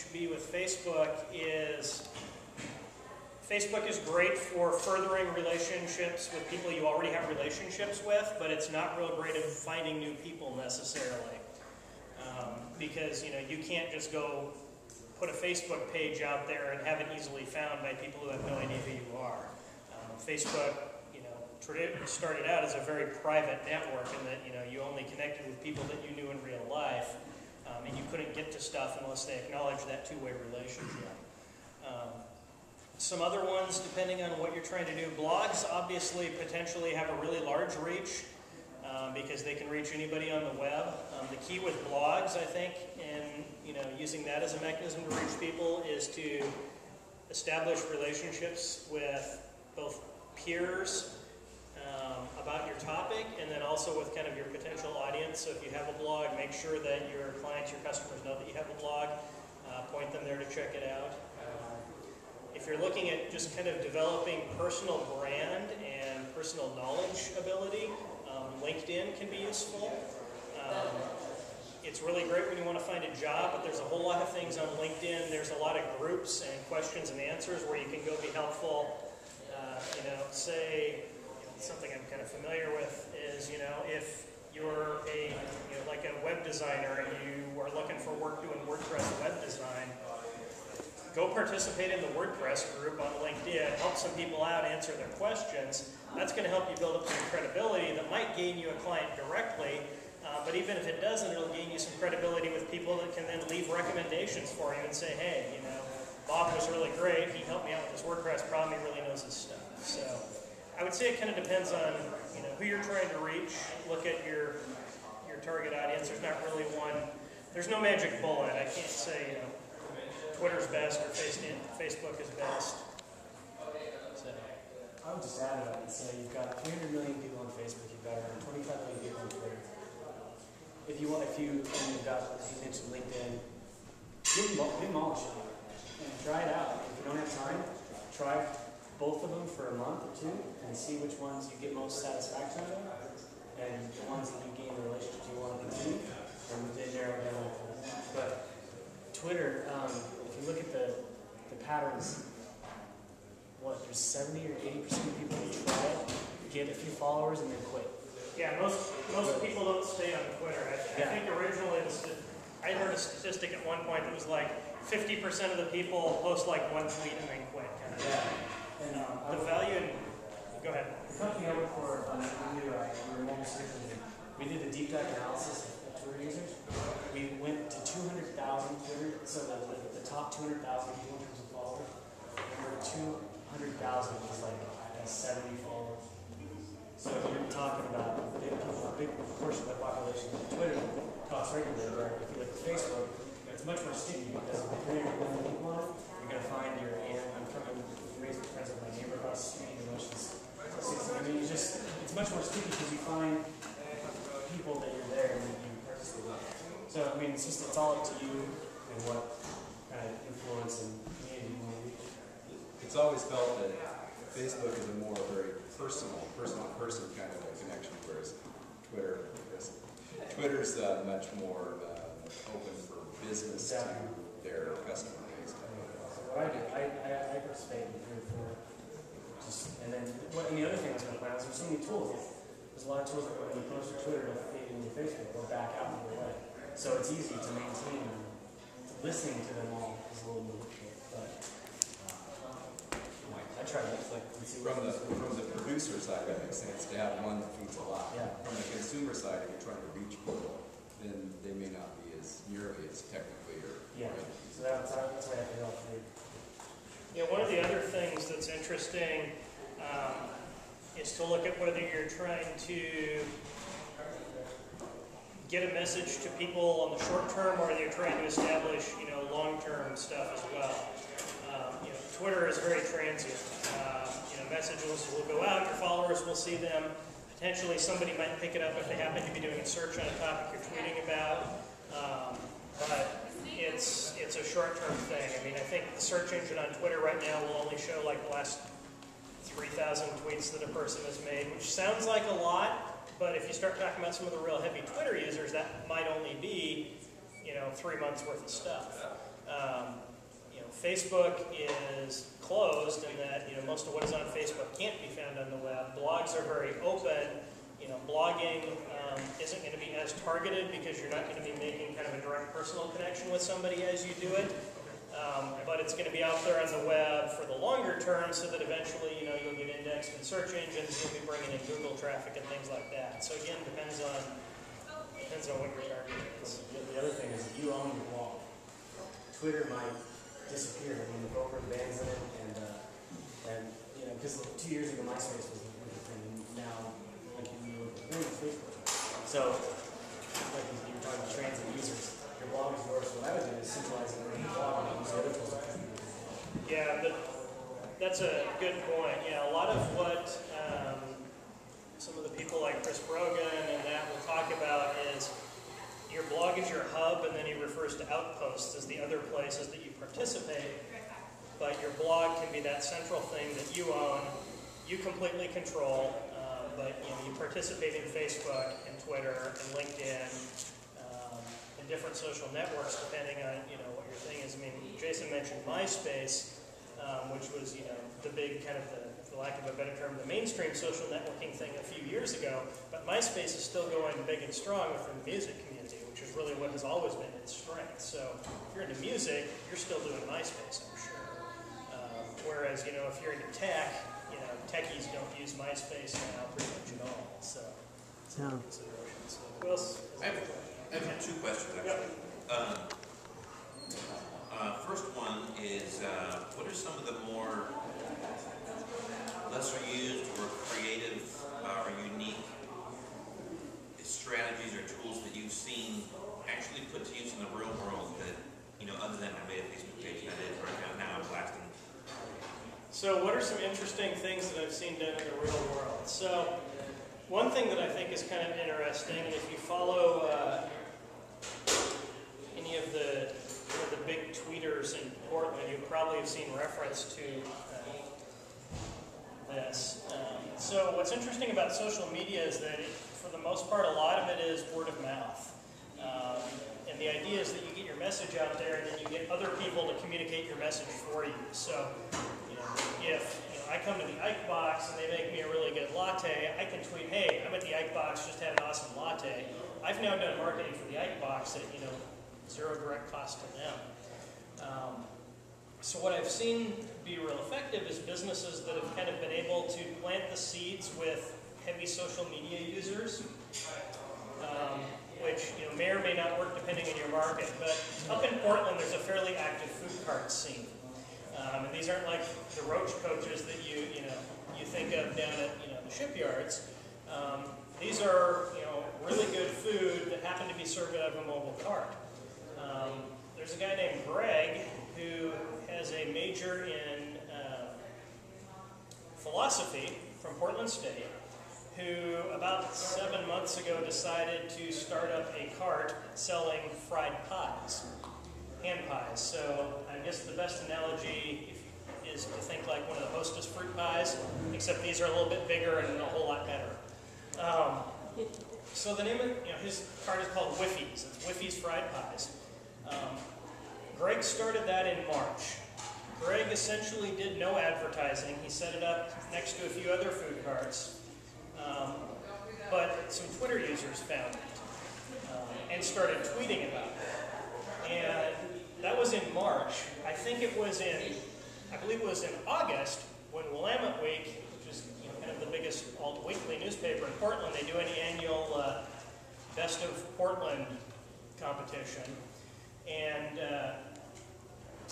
should be with Facebook is great for furthering relationships with people you already have relationships with, but it's not real great at finding new people necessarily. Because you can't just go put a Facebook page out there and have it easily found by people who have no idea who you are. Facebook, started out as a very private network, in that you only connected with people that you knew in real life, and you couldn't get to stuff unless they acknowledged that two-way relationship. Some other ones, depending on what you're trying to do, blogs obviously potentially have a really large reach because they can reach anybody on the web. The key with blogs, I think, and using that as a mechanism to reach people is to establish relationships with both peers about your topic, and then also with kind of your potential audience. So if you have a blog, make sure that your clients, your customers know that you have a blog. Point them there to check it out. If you're looking at just kind of developing personal brand and personal knowledge ability, LinkedIn can be useful. It's really great when you want to find a job, but there's a whole lot of things on LinkedIn. There's a lot of groups and questions and answers where you can go be helpful. Say something I'm kind of familiar with is, if you're like a web designer and you are looking for work doing WordPress web design, go participate in the WordPress group on LinkedIn, help some people out, answer their questions. That's going to help you build up some credibility that might gain you a client directly, but even if it doesn't, it'll gain you some credibility with people that can then leave recommendations for you and say, hey, Bob was really great, he helped me out with this WordPress problem, he really knows his stuff. So I would say it kind of depends on who you're trying to reach. Look at your target audience. There's not really one, there's no magic bullet. I can't say Twitter's best or Facebook is best. So I would just add that and say you've got 300 million people on Facebook, you've got around 25 million people on Twitter. If you mentioned LinkedIn, give them all a shot and try it out. If you don't have time, try both of them for a month or two and see which ones you get most satisfaction out of, and the ones that you gain the relationships you want to continue, and then narrow it down. But Twitter, if you look at the patterns, there's 70 or 80% of people who try it, get a few followers, and then quit. Yeah, most people don't stay on Twitter. I think originally, I heard a statistic at one point that was like 50% of the people post like one tweet and then quit. Kind of. Yeah. And the value in, go ahead. The company I work for, we were mobile solutions. We did a deep dive analysis of Twitter users. We went to 200,000 Twitter, so the top 200,000 people in terms of followers. Over 200,000 was like 70 followers. So if you're talking about a big portion of the population of Twitter talks regularly, where if you look at Facebook, it's much more sticky because if you're 300 million people on it, you're going to find your aunt. I'm raised friends with my neighbor across the street, she's 60. I mean, it's much more sticky because you find people that you're there and you participate with. So, I mean, it's all up to you and what kind of influence and community you want to reach. It's always felt that Facebook is a more very person-to-person kind of a connection, whereas Twitter's much more open for business to their customer base. What I do, I participate in 3 or 4. And then the other thing I was going to point out is there's so many tools. There's a lot of tools that when you post to Twitter to feed into Facebook, they'll back out in the way. So it's easy to maintain them. Listening to them all is a little more difficult. But I try to reflect and see from the producer side, that makes sense to have one that feeds a lot. Yeah. From the consumer side, if you're trying to reach people, then they may not be as nearly as technically or So that's why I have to help you. One of the other things that's interesting is to look at whether you're trying to get a message to people on the short term, or you're trying to establish, long-term stuff as well. Twitter is very transient. Messages will go out, your followers will see them. Potentially somebody might pick it up if they happen to be doing a search on a topic you're tweeting about. But it's a short-term thing. I mean, I think the search engine on Twitter right now will only show like the last 3,000 tweets that a person has made, which sounds like a lot, but if you start talking about some of the real heavy Twitter users, that might only be, 3 months worth of stuff. Facebook is closed and that most of what is on Facebook can't be found on the web. Blogs are very open. Blogging isn't going to be as targeted because you're not going to be making kind of a direct personal connection with somebody as you do it. But it's going to be out there on the web for the longer term so that eventually you'll get indexed in search engines, you'll be bringing in Google traffic and things like that. So again, depends on what your target is. The other thing is you own your blog. Twitter might disappear when the broker bans it, and because 2 years ago MySpace was the thing, and now like you were Facebook. So like you were talking about transit users, your blog is yours. What I would do is centralize it in your blog and use the other tools. Yeah, that's a good point. Yeah, a lot of what some of the people like Chris Brogan and that will talk about is your blog is your hub, and then he refers to Outposts as the other places that you participate. But your blog can be that central thing that you own, you completely control, but you participate in Facebook and Twitter and LinkedIn and different social networks depending on what your thing is. I mean, Jason mentioned MySpace, which was the big kind of for lack of a better term, the mainstream social networking thing a few years ago. But MySpace is still going big and strong within the music community, which is really what has always been its strength. So if you're into music, you're still doing MySpace, I'm sure. Whereas if you're into tech, techies don't use MySpace now pretty much at all. So it's a consideration. So who else? I have two questions actually. First one is, what are some of the more lesser used or creative or unique strategies or tools that you've seen actually put to use in the real world that, other than I made a Facebook page that is right now blasting? So what are some interesting things that I've seen done in the real world? So one thing that I think is kind of interesting, and if you follow any of the big tweeters in Portland, you probably have seen reference to this. So what's interesting about social media is that for the most part, a lot of it is word of mouth. And the idea is that you get your message out there and then you get other people to communicate your message for you. So if I come to the Ike Box and they make me a really good latte, I can tweet, hey, I'm at the Ike Box, just had an awesome latte. I've now done marketing for the Ike Box at zero direct cost to them. So what I've seen be real effective is businesses that have kind of been able to plant the seeds with heavy social media users, which may or may not work depending on your market. But up in Portland, there's a fairly active food cart scene. And these aren't like the roach coaches that you think of down at the shipyards. These are really good food that happen to be served out of a mobile cart. There's a guy named Greg who has a major in philosophy from Portland State, who about 7 months ago decided to start up a cart selling fried pies. Hand pies. So I guess the best analogy is to think like one of the Hostess fruit pies, except these are a little bit bigger and a whole lot better. So the name of his cart is called Whiffies. It's Whiffies Fried Pies. Greg started that in March. Greg essentially did no advertising. He set it up next to a few other food carts. But some Twitter users found it and started tweeting about it. And that was in March. I believe it was in August when Willamette Week, which is kind of the biggest alt-weekly newspaper in Portland, they do an annual Best of Portland competition. And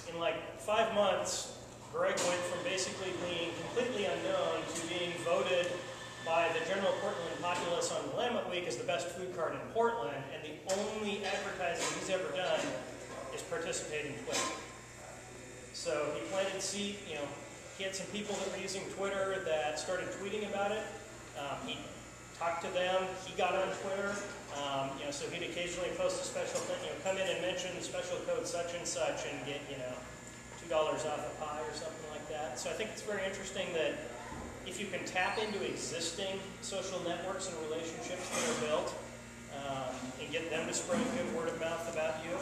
in like 5 months, Greg went from basically being completely unknown to being voted by the general Portland populace on Willamette Week as the best food cart in Portland, and the only advertising he's ever done is participate in Twitter. So he planted seed, he had some people that were using Twitter that started tweeting about it. He talked to them, he got on Twitter, so he'd occasionally post a special thing, come in and mention special code such and such and get, $2 off a pie or something like that. So I think it's very interesting that if you can tap into existing social networks and relationships that are built and get them to spread good word of mouth about you,